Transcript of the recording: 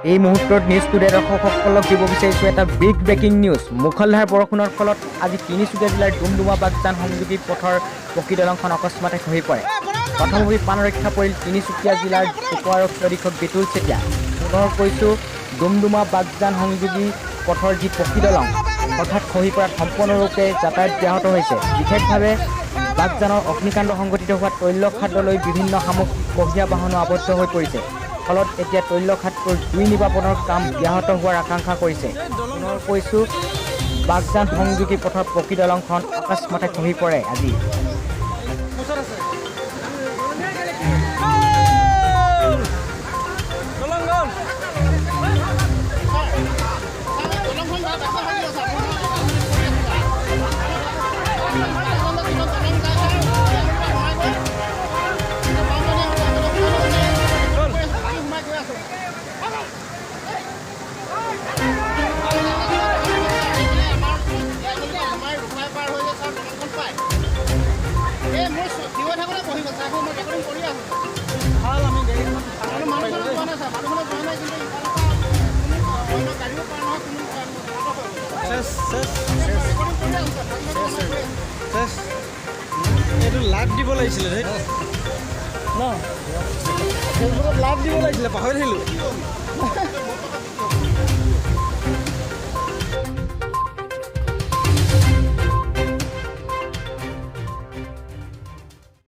এই মুহূৰ্তত news today দৰ্শকসকলক দিব বিচাৰিছোঁ এটা বিগ ব্ৰেকিং নিউজ। মুখলধাৰ বৰষুণৰ ফলত আজি তিনিচুকীয়া জিলাৰ ডুমডুমা বাগজান সংযোগী পথৰ পকী দলংখন অকস্মাতে খহি পৰে। প্ৰথমভূমি প্ৰাণ ৰক্ষা পৰিল তিনিচুকীয়া জিলাৰ উপ আৰক্ষী অধীক্ষক বিতুল চেতিয়া। পুনৰ কৈছোঁ, ডুমডুমা বাগজান সংযোগী পথৰ যি পকী দলং হঠাৎ খহি পৰাত সম্পূৰ্ণৰূপে যাতায়াত ব্যাহত হৈছে। বিশেষভাৱে বাগজানৰ অগ্নিকাণ্ড সংঘটিত হোৱা তৈলখাটলৈ বিভিন্ন সামগ্ৰী কঢ়িয়া বাহনো আবদ্ধ হৈ পৰিছে। ফলত এতিয়া তৈলখাটটোৰ জুই নিৰ্বাপনৰ কাম ব্যাহত হোৱাৰ আশংকা কৰিছে। পুনৰ কৈছোঁ, বাগজান সংযোগী পথৰ পকী দলংখন অকস্মাতে খহি পৰে আজি। এইটো লাভ দিব লাগিছিলে ন, ফেচবুকত লাভ দিব লাগিছিলে, পাহৰি থাকিলোঁ।